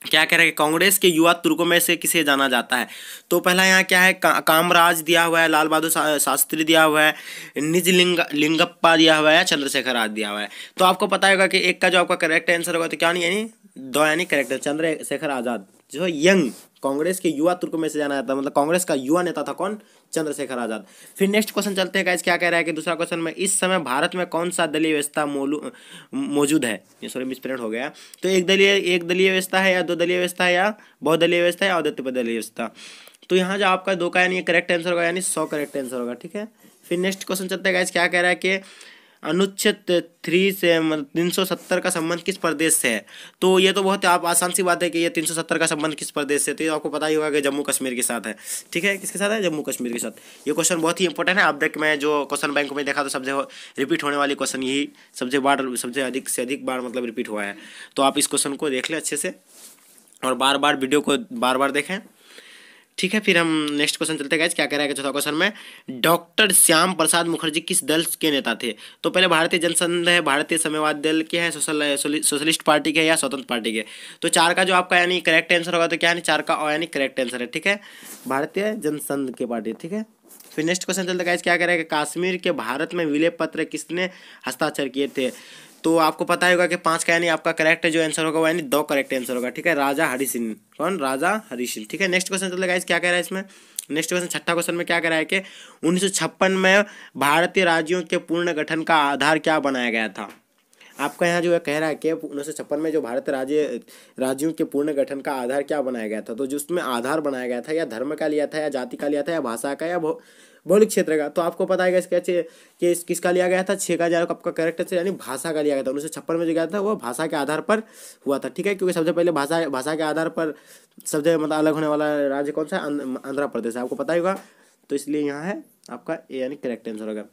क्या कह रहे हैं, कांग्रेस के युवा तुर्कों में से किसे जाना जाता है। तो पहला यहाँ क्या है, कामराज दिया हुआ है, लाल बहादुर शास्त्री दिया हुआ है, लिंगप्पा दिया हुआ है, चंद्रशेखर आजाद दिया हुआ है। तो आपको पता होगा कि एक का जो आपका करेक्ट आंसर होगा तो क्या नहीं, यानी दो, यानी करेक्ट है चंद्रशेखर आजाद, जो यंग कांग्रेस के युवा तुर्क में से जाना जाता है, मतलब कांग्रेस का युवा नेता था कौन, चंद्रशेखर आजाद। फिर नेक्स्ट क्वेश्चन चलते हैं गाइस, क्या कह रहा है कि दूसरा क्वेश्चन में, इस समय भारत में कौन सा दलीय व्यवस्था मौजूद है। ये सॉरी मिसप्रिंट हो गया। तो एक दलीय व्यवस्था है, या दो दलीय व्यवस्था है, या बहुदलीय व्यवस्था है, या अद्वितीय दलीय व्यवस्था। तो यहाँ जो आपका दो का यानी करेक्ट आंसर होगा, यानी 100 करेक्ट आंसर होगा, ठीक है। फिर नेक्स्ट क्वेश्चन चलते हैं गाइस, क्या कह रहा है कि अनुच्छेद 3 से 370 का संबंध किस प्रदेश से है। तो ये तो बहुत आप आसान सी बात है कि ये 370 का संबंध किस प्रदेश से, तो ये आपको पता ही होगा कि जम्मू कश्मीर के साथ है, ठीक है। किसके साथ है, जम्मू कश्मीर के साथ। ये क्वेश्चन बहुत ही इंपॉर्टेंट है। आप देख, मैं जो क्वेश्चन बैंक में देखा तो सबसे रिपीट होने वाली क्वेश्चन यही सबसे अधिक से अधिक बार मतलब रिपीट हुआ है। तो आप इस क्वेश्चन को देख लें अच्छे से, और बार बार वीडियो को बार बार देखें, ठीक है। फिर हम नेक्स्ट क्वेश्चन चलते हैं गाइस, क्या कह रहा है कि चौथा क्वेश्चन में, डॉक्टर श्याम प्रसाद मुखर्जी किस दल के नेता थे। तो पहले भारतीय जनसंघ है, भारतीय साम्यवाद दल के है, सोशलिस्ट पार्टी के, या स्वतंत्र पार्टी के। तो चार का जो आपका यानी करेक्ट आंसर होगा तो क्या यानी 4 का यानी करेक्ट आंसर है, ठीक है, भारतीय जनसंघ के पार्टी, ठीक है। फिर नेक्स्ट क्वेश्चन चलते हैं गाइस, क्या कह रहा है कि कश्मीर के भारत में विलय पत्र किसने हस्ताक्षर किए थे। तो आपको पता होगा कि 5 का यानी आपका करेक्ट जो आंसर होगा वो यानी 2 करेक्ट आंसर होगा, ठीक है, राजा हरि सिंह। कौन, राजा हरि सिंह, ठीक है। नेक्स्ट क्वेश्चन चलते गाइस, क्या कह रहा है इसमें, नेक्स्ट क्वेश्चन छठा क्वेश्चन में क्या कह रहा है कि 1956 में भारतीय राज्यों के पूर्ण गठन का आधार क्या बनाया गया था। आपका यहाँ जो है कह रहा है कि 1956 में जो भारतीय राज्यों के पूर्ण गठन का आधार क्या बनाया गया था। तो जो उसमें आधार बनाया गया था, या धर्म का लिया था, या जाति का लिया था, या भाषा का, या भौगोलिक क्षेत्र का। तो आपको पता है इसका कि किसका लिया गया था, 6 का जो आपका करेक्ट है यानी भाषा का लिया गया था। 1956 में जो गया था वो भाषा के आधार पर हुआ था, ठीक है, क्योंकि सबसे पहले भाषा के आधार पर सबसे मतलब अलग होने वाला राज्य कौन सा है, आंध्र प्रदेश है, आपको पता ही होगा। तो इसलिए यहाँ है आपका ए यानी करेक्ट आंसर होगा।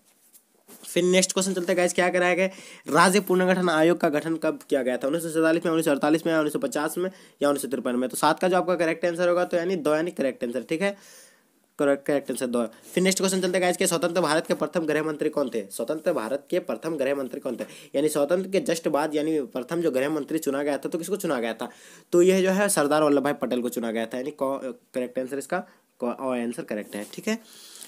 फिर नेक्स्ट क्वेश्चन चलते हैं गाइस, क्या करा है, राज्य पुनर्गठन आयोग का गठन कब किया गया था, 1947 में, 1948 में, या 1950 में, या 1953 में। तो 7 का जो आपका करेक्ट आंसर होगा तो यानी 2 यानी करेक्ट आंसर, ठीक है, करेक्ट आंसर 2। फिर नेक्स्ट क्वेश्चन चलते हैं गाइस, के स्वतंत्र भारत के प्रथम गृह मंत्री कौन थे। स्वतंत्र भारत के प्रथम गृह मंत्री कौन थे, यानी स्वतंत्र के जस्ट बाद यानी प्रथम जो गृह मंत्री चुना गया था, तो किसको चुना गया था। तो यह जो है सरदार वल्लभ भाई पटेल को चुना गया था, यानी करेक्ट आंसर इसका आंसर करेक्ट है, ठीक है।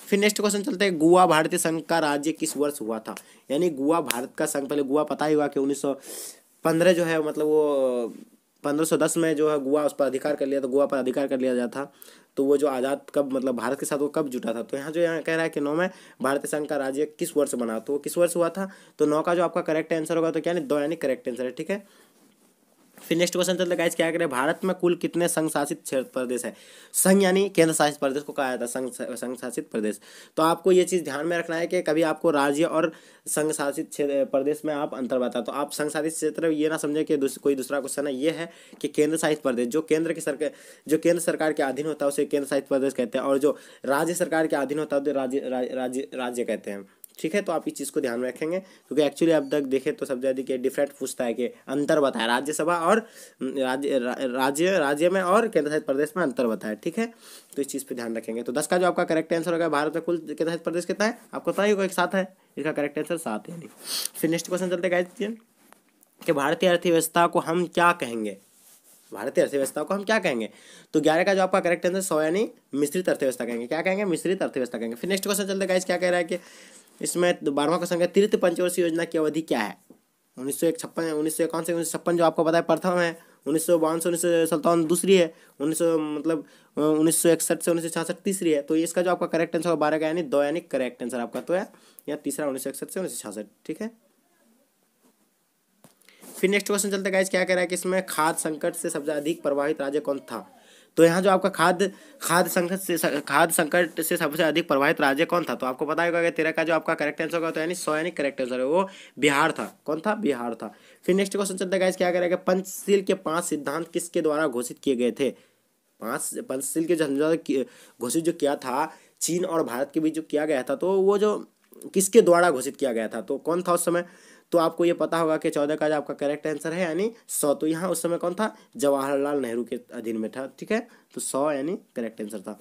फिर नेक्स्ट क्वेश्चन चलते हैं, गोवा भारतीय संघ का राज्य किस वर्ष हुआ था। यानी गोवा भारत का संघ, पहले गोवा पता ही हुआ कि 1915 जो है मतलब वो 1510 में जो है गोवा उस पर अधिकार कर लिया, तो गोवा पर अधिकार कर लिया जाता था। तो वो जो आज़ाद कब मतलब भारत के साथ वो कब जुटा था। तो यहाँ जो यहाँ कह रहा है कि 9 में भारतीय संघ का राज्य किस वर्ष बना, तो वो किस वर्ष हुआ था। तो 9 का जो आपका करेक्ट आंसर होगा तो क्या नहीं 2 यानी करेक्ट आंसर है, ठीक है। फिर नेक्स्ट क्वेश्चन चलते गाइस, क्या करें, भारत में कुल कितने संघ शासित प्रदेश है। संघ यानी केंद्र शासित प्रदेश को कहा जाता है संघ शासित प्रदेश। तो आपको ये चीज़ ध्यान में रखना है कि कभी आपको राज्य और संघ शासित प्रदेश में आप अंतर बता। तो आप संघ शासित क्षेत्र ये ना समझे कि कोई दूसरा क्वेश्चन है, ये है कि केंद्र शासित प्रदेश जो केंद्र सरकार के अधीन होता है उसे केंद्र शासित प्रदेश कहते हैं, और जो राज्य सरकार के अधीन होता है तो राज्य कहते हैं, ठीक है। तो आप इस चीज़ को ध्यान में रखेंगे, क्योंकि एक्चुअली अब तक देखें तो सबसे अधिक डिफरेंट पूछता है कि अंतर बताया राज्यसभा और राज्य में और केंद्र शासित प्रदेश में अंतर बताया, ठीक है। तो इस चीज़ पे ध्यान रखेंगे। तो 10 का जो आपका करेक्ट आंसर होगा, भारत में कुल केंद्र शासित प्रदेश कितना है आपको पता ही होगा, 7 है, इसका करेक्ट आंसर 7 है। यानी फिर नेक्स्ट क्वेश्चन चलते गाइस कि भारतीय अर्थव्यवस्था को हम क्या कहेंगे। भारतीय अर्थव्यवस्था को हम क्या कहेंगे। तो 11 का जो आपका करेक्ट आंसर 100 यानी मिश्रित अर्थव्यवस्था कहेंगे। क्या कहेंगे, मिश्रित अर्थव्यवस्था कहेंगे। फिर नेक्स्ट क्वेश्चन चलते गाइस, क्या कह रहा है कि इसमें 12वां क्वेश्चन है, तीर्थ पंचवर्षीय योजना की अवधि क्या है। 1956 जो आपको पता है प्रथम है, 1952 से 1957 दूसरी है, 1961 से 1966 तीसरी है। तो इसका जो आपका करेक्ट आंसर 12 का यानी 2 यानी करेक्ट आंसर आपका तो है या तीसरा 1961 से 1966, ठीक है। फिर नेक्स्ट क्वेश्चन चलते गाइस, क्या कह रहा है कि इसमें खाद्य संकट से सबसे अधिक प्रभावित राज्य कौन था। तो यहाँ जो आपका खाद्य संकट से सबसे अधिक प्रभावित राज्य कौन था। तो आपको पता होगा कि 13 का जो आपका करेक्ट आंसर होगा तो यानी 100 यानी करेक्ट आंसर है वो बिहार था। कौन था, बिहार था। फिर नेक्स्ट क्वेश्चन चलता है गाइस, क्या करेगा, पंचशील के 5 सिद्धांत किसके द्वारा घोषित किए गए थे। पंचशील के समझौता घोषित जो किया था चीन और भारत के बीच जो किया गया था, तो वो जो किसके द्वारा घोषित किया गया था, तो कौन था उस समय। तो आपको ये पता होगा कि 14 का जो आपका करेक्ट आंसर है यानी 100। तो यहाँ उस समय कौन था, जवाहरलाल नेहरू के अधीन में था, ठीक है। तो 100 यानी करेक्ट आंसर था।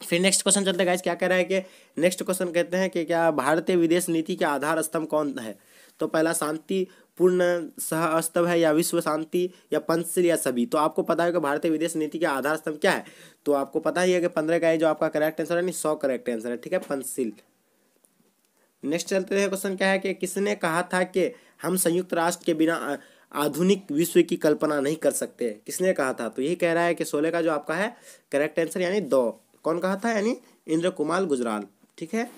फिर नेक्स्ट क्वेश्चन चलते गाइस, क्या कह रहा है कि नेक्स्ट क्वेश्चन कहते हैं कि क्या भारतीय विदेश नीति के आधार स्तंभ कौन है। तो पहला शांति पूर्ण सह अस्तव है, या विश्व शांति, या पंचशील, या सभी। तो आपको पता है कि भारतीय विदेश नीति के आधार स्तंभ क्या है, तो आपको पता ही है कि 15 का है जो आपका करेक्ट आंसर है, नहीं 100 करेक्ट आंसर है, ठीक है, पंचशील। नेक्स्ट चलते हैं, क्वेश्चन क्या है कि किसने कहा था कि हम संयुक्त राष्ट्र के बिना आधुनिक विश्व की कल्पना नहीं कर सकते, किसने कहा था, तो यही कह रहा है कि 16 का जो आपका है करेक्ट आंसर यानी 2, कौन कहा था, यानी इंद्र कुमार गुजराल, ठीक है,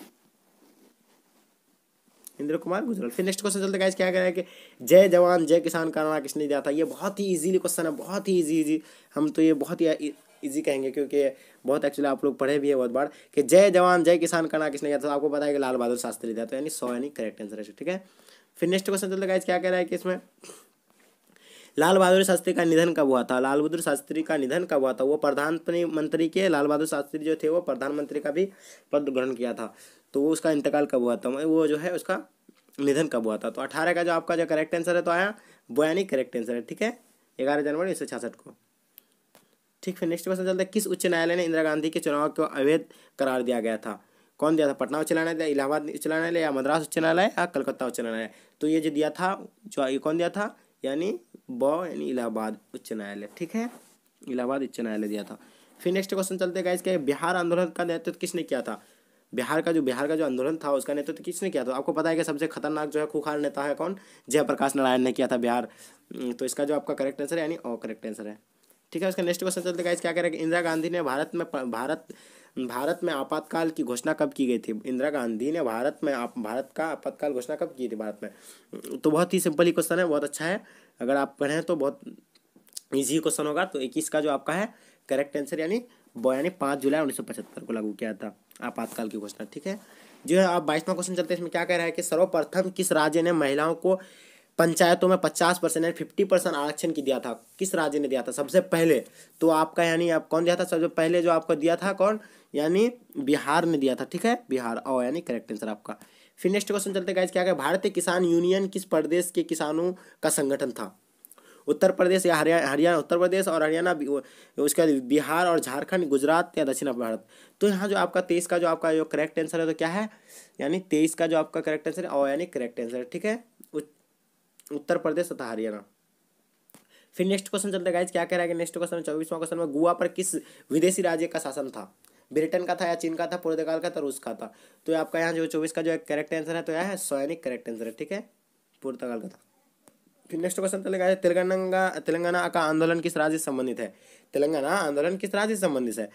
इंद्र कुमार गुजराल। फिर नेक्स्ट क्वेश्चन चलते गाइस, क्या कह रहा है कि जय जवान जय किसान का नारा किसने दिया था, ये बहुत ही इजीली क्वेश्चन है, बहुत ही इजी, हम तो ये बहुत ही इजी कहेंगे क्योंकि बहुत एक्चुअली आप लोग पढ़े भी है बहुत बार कि जय जवान जय किसान का नारा किसने दिया था, तो आपको पता है कि लाल बहादुर शास्त्री दिया, तो यानी 100 यानी करेक्ट आंसर है, ठीक है। फिर नेक्स्ट क्वेश्चन चलते गाइस, क्या कह रहा है कि इसमें लाल बहादुर शास्त्री का निधन कब हुआ था, लाल बहादुर शास्त्री का निधन कब हुआ था, वो प्रधानमंत्री के, लाल बहादुर शास्त्री जो थे वो प्रधानमंत्री का भी पद ग्रहण किया था, तो वो उसका इंतकाल कब हुआ था, वो जो है उसका निधन कब हुआ था, तो 18 का जो आपका जो करेक्ट आंसर है तो आया वो यानी करेक्ट आंसर है, ठीक है, 11 जनवरी 1966 को, ठीक। फिर नेक्स्ट क्वेश्चन चलता है, किस उच्च न्यायालय ने इंदिरा गांधी के चुनाव को अवैध करार दिया गया था, कौन दिया था, पटना उच्च न्यायालय, इलाहाबाद उच्च न्यायालय, या मद्रास उच्च न्यायालय, या कलकत्ता उच्च न्यायालय, तो ये जो दिया था, जो ये कौन दिया था, यानी यानी इलाहाबाद उच्च न्यायालय, ठीक है, इलाहाबाद उच्च न्यायालय दिया था। फिर नेक्स्ट क्वेश्चन चलते हैं इसके, बिहार आंदोलन का नेतृत्व किसने किया था, बिहार का जो आंदोलन था उसका नेतृत्व किसने किया था, आपको पता है कि सबसे खतरनाक जो है खूंखार नेता है कौन, जयप्रकाश नारायण ने किया था बिहार, तो इसका जो आपका करेक्ट आंसर है यानी ओ करेक्ट आंसर है, ठीक है। उसका नेक्स्ट क्वेश्चन चलते गाइस, क्या कह रहा है कि इंदिरा गांधी ने भारत में आपातकाल की घोषणा कब की गई थी, इंदिरा गांधी ने भारत का आपातकाल घोषणा कब की थी भारत में, तो बहुत ही सिंपल ही क्वेश्चन है, बहुत अच्छा है, अगर आप पढ़ें तो बहुत ईजी क्वेश्चन होगा। तो 21 का जो आपका है करेक्ट आंसर यानी 5 जुलाई 1975 को लागू किया था आपातकाल की घोषणा, ठीक है। जो है आप 22वां क्वेश्चन चलते हैं, इसमें क्या कह रहा है कि सर्वप्रथम किस राज्य ने महिलाओं को पंचायतों में 50% यानी 50% आरक्षण की दिया था, किस राज्य ने दिया था सबसे पहले, तो आपका यानी आप कौन दिया था सबसे पहले, जो आपको दिया था कौन, यानी बिहार ने दिया था, ठीक है, बिहार, ओ यानी करेक्ट आंसर आपका। फिर नेक्स्ट क्वेश्चन चलते गाइस, क्या है, भारतीय किसान यूनियन किस प्रदेश के किसानों का संगठन था, उत्तर प्रदेश या हरियाणा, उत्तर प्रदेश और हरियाणा, उसके बाद बिहार और झारखंड, गुजरात या दक्षिण भारत, तो यहाँ जो आपका 23 का जो आपका जो करेक्ट आंसर है तो क्या है, यानी 23 का जो आपका करेक्ट आंसर है ओ यानी करेक्ट आंसर, ठीक है, उत्तर प्रदेश तथा हरियाणा। फिर नेक्स्ट क्वेश्चन चलते गाइस, क्या कह रहा है कि नेक्स्ट क्वेश्चन 24वां क्वेश्चन में, गोवा पर किस विदेशी राज्य का शासन था, ब्रिटेन का था, या चीन का था, पुर्तगाल का था, रूस का था, तो आपका यहाँ जो 24 का जो करेक्ट आंसर है तो यह है सैनिक करेक्ट आंसर है, ठीक है, पुर्तगाल का था। फिर नेक्स्ट क्वेश्चन चलेगा, तेलंगाना का आंदोलन किस राज्य से संबंधित है, तेलंगाना आंदोलन किस राज्य से संबंधित है,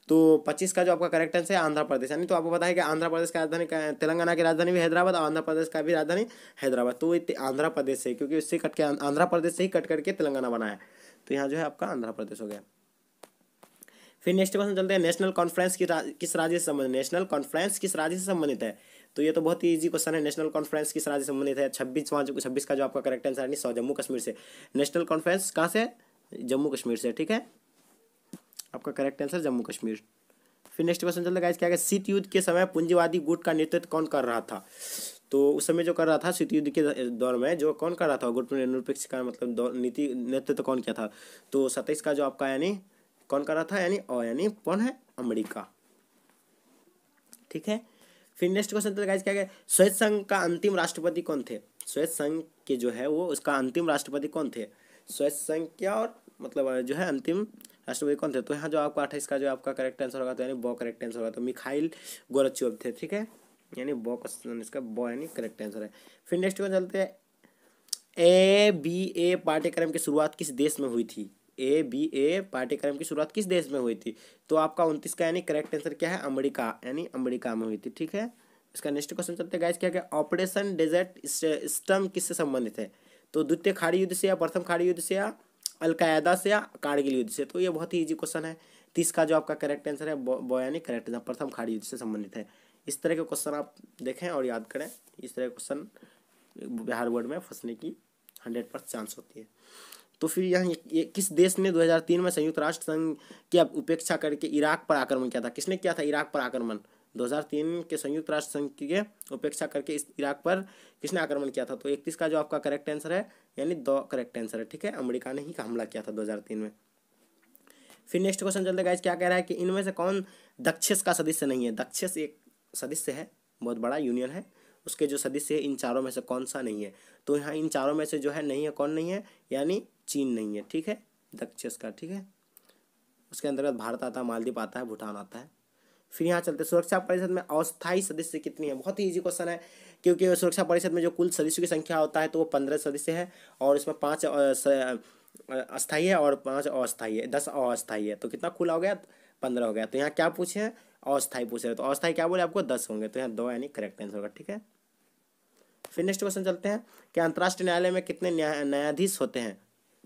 तो 25 का जो आपका करेक्ट आंसर है आंध्र प्रदेश, यानी तो आपको पता है कि आंध्र प्रदेश का राजधानी, तेलंगाना की राजधानी भी हैदराबाद और आंध्र प्रदेश का भी राजधानी हैदराबाद, तो आंध्र प्रदेश से, क्योंकि उससे कट के आंध्र प्रदेश से ही कट करके तेलंगाना बना है, तो यहाँ जो है आपका आंध्र प्रदेश हो गया। फिर नेक्स्ट क्वेश्चन चलते हैं, नेशनल कॉन्फ्रेंस किस राज्य से संबंधित, नेशनल कॉन्फ्रेंस किस राज्य से संबंधित है, तो ये तो बहुत ही इजी क्वेश्चन है, नेशनल कॉन्फ्रेंस किस राज्य से संबंधित है, 26 का जो आपका करेक्ट आंसर है जम्मू कश्मीर से, नेशनल कॉन्फ्रेंस कहाँ से, जम्मू कश्मीर से, ठीक है, आपका करेक्ट आंसर जम्मू कश्मीर। फिर नेक्स्ट क्वेश्चन चलता है, क्या शीत युद्ध के समय पूंजीवादी गुट का नेतृत्व कौन कर रहा था, तो उस समय जो कर रहा था शीत युद्ध के दौर में जो कौन कर रहा था, गुट निरपेक्ष का मतलब नीति नेतृत्व कौन किया था, तो 27 का जो आपका यानी कौन कर रहा था, यानी कौन है, अमेरिका, ठीक है। फिर नेक्स्ट क्वेश्चन चलता है, क्या श्वेत संघ का अंतिम राष्ट्रपति कौन थे, श्वेत संघ के जो है वो उसका अंतिम राष्ट्रपति कौन थे, श्वेत संघ क्या और मतलब जो है अंतिम राष्ट्रपति कौन थे, तो यहाँ जो आपका 28 का जो आपका करेक्ट आंसर होगा तो यानी बो करेक्ट आंसर होगा, तो मिखाइल गोरचेव थे, ठीक है, यानी बो क्वेश्चन इसका बो यानी करेक्ट आंसर है। फिर नेक्स्ट क्वेश्चन चलते हैं, ABA पाठ्यक्रम की शुरुआत किस देश में हुई थी, ABA पाठ्यक्रम की शुरुआत किस देश में हुई थी, तो आपका 29 का यानी करेक्ट आंसर क्या है, अमेरिका, यानी अमेरिका में हुई थी, ठीक है। इसका नेक्स्ट क्वेश्चन चलते हैं गाइस, क्या ऑपरेशन डेजर्ट स्टॉर्म किससे संबंधित है, तो द्वितीय खाड़ी युद्ध से, या प्रथम खाड़ी युद्ध से, या अलकायदा से, या कारगिल युद्ध से, तो ये बहुत ही इजी क्वेश्चन है, 30 का जो आपका करेक्ट आंसर है वो यानी करेक्ट आंसर प्रथम खाड़ी युद्ध से संबंधित है। इस तरह के क्वेश्चन आप देखें और याद करें, इस तरह के क्वेश्चन बिहार बोर्ड में फंसने की 100% चांस होती है। तो फिर यहाँ ये किस देश ने 2003 में संयुक्त राष्ट्र संघ की उपेक्षा करके इराक पर आक्रमण किया था, किसने किया था इराक पर आक्रमण, 2003 के संयुक्त राष्ट्र संघ की उपेक्षा करके इस इराक पर किसने आक्रमण किया था, तो 31 का जो आपका करेक्ट आंसर है यानी 2 करेक्ट आंसर है, ठीक है, अमेरिका ने ही हमला किया था 2003 में। फिर नेक्स्ट क्वेश्चन चलते गाइस, क्या कह रहा है कि इनमें से कौन दक्षिण का सदस्य नहीं है, दक्षिण एक सदस्य है, बहुत बड़ा यूनियन है, उसके जो सदस्य है इन चारों में से कौन सा नहीं है। तो यहाँ इन चारों में से जो है नहीं है, कौन नहीं है, यानी चीन नहीं है, ठीक है, दक्षिण का, ठीक है। उसके अंतर्गत भारत आता है, मालदीव आता है, भूटान आता है। फिर यहाँ चलते सुरक्षा परिषद में अस्थायी सदस्य कितनी है। बहुत ही इजी क्वेश्चन है, क्योंकि सुरक्षा परिषद में जो कुल सदस्यों की संख्या होता है तो वो 15 सदस्य है, और इसमें 5 अस्थायी है और 5 अस्थायी है, 10 अस्थायी है, तो कितना खुला हो गया, 15 हो गया। तो यहाँ क्या पूछे हैं, अस्थायी पूछे हैं, तो अस्थायी क्या बोले आपको, 10 होंगे, तो यहाँ 2 यानी करेक्ट आंसर होगा, ठीक है। फिर नेक्स्ट क्वेश्चन चलते हैं कि अंतर्राष्ट्रीय न्यायालय में कितने न्यायाधीश होते हैं।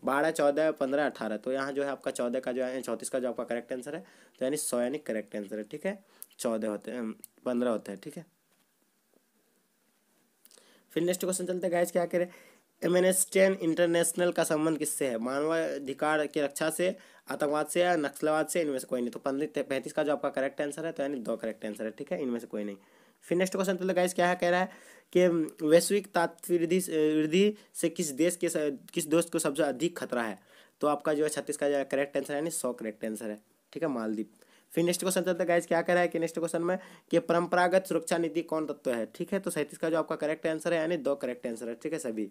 12, 14, 15, 18। तो यहाँ जो है आपका 14 का जो है 34 का जो आपका करेक्ट आंसर है, तो यानी 100 यानी करेक्ट आंसर है, ठीक है। 14 होते हैं, 15 होते हैं, ठीक है। फिर नेक्स्ट क्वेश्चन चलते हैं गाइस, क्या करें, एमनेस्टी इंटरनेशनल का संबंध किससे है। मानवाधिकार की रक्षा से, आतंकवाद से या नक्सलवाद से, इनमें से कोई नहीं। तो 35 का जो आपका करेक्ट आंसर है, तो यानी 2 करेक्ट आंसर है, ठीक है, इनमें से कोई नहीं। फिर नेक्स्ट क्वेश्चन चलते गाइस, क्या है, कह रहा है कि वैश्विक वृद्धि से किस देश को सबसे अधिक खतरा है। तो आपका जो है 36 का जो करेक्ट आंसर है, यानी 100 करेक्ट आंसर है, ठीक है, मालदीव। फिर नेक्स्ट क्वेश्चन चलता है गाइस, क्या कह रहा है कि नेक्स्ट क्वेश्चन में कि परंपरागत सुरक्षा नीति कौन तत्व है, ठीक है। तो 37 का जो आपका करेक्ट आंसर है, यानी 2 करेक्ट आंसर है, ठीक है सभी।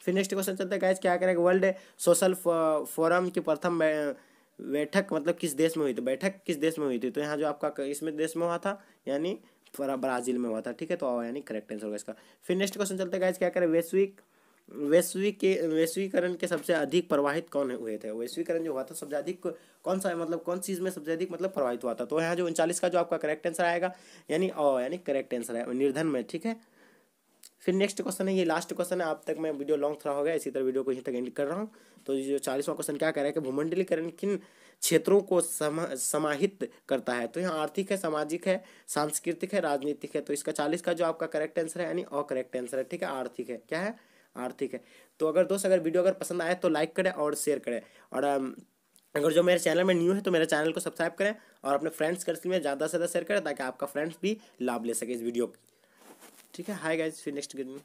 फिर नेक्स्ट क्वेश्चन चलता है गाइस, क्या करेगा, वर्ल्ड सोशल फोरम की प्रथम बैठक मतलब किस देश में हुई थी, बैठक किस देश में हुई थी। तो यहाँ जो आपका इसमें देश में हुआ था, यानी ब्राजील में हुआ था, ठीक है, तो यानी करेक्ट आंसर होगा इसका। फिर नेक्स्ट क्वेश्चन चलते हैं गाइस, क्या करें, वैश्वीकरण के सबसे अधिक प्रभावित कौन हुए थे। वैश्वीकरण जो हुआ था सबसे अधिक कौन सा मतलब कौन चीज़ में सबसे अधिक मतलब प्रभावित हुआ था। तो यहाँ जो 39 का जो आपका करेक्ट आंसर आएगा, यानी करेक्ट आंसर है निर्धन में, ठीक है। फिर नेक्स्ट क्वेश्चन है, ये लास्ट क्वेश्चन है, अब तक मैं वीडियो लॉन्ग थोड़ा हो गया, इसी तरह वीडियो को यहीं तक एंड कर रहा हूँ। तो ये जो 40वां क्वेश्चन क्या कह रहा है कि भूमंडलीकरण किन क्षेत्रों को समाहित करता है। तो यहाँ आर्थिक है, सामाजिक है, सांस्कृतिक है, राजनीतिक है। तो इसका 40 का जो आपका करेक्ट आंसर है, यानी अकरेक्ट आंसर है, ठीक है, आर्थिक है, क्या है, आर्थिक है। तो अगर वीडियो अगर पसंद आए तो लाइक करें और शेयर करें, और अगर जो मेरे चैनल में न्यू है तो मेरे चैनल को सब्सक्राइब करें, और अपने फ्रेंड्स सर्कल में ज़्यादा से ज़्यादा शेयर करें, ताकि आपका फ्रेंड्स भी लाभ ले सके इस वीडियो की, ठीक है। हाय गाइस, फिर नेक्स्ट वीडियो में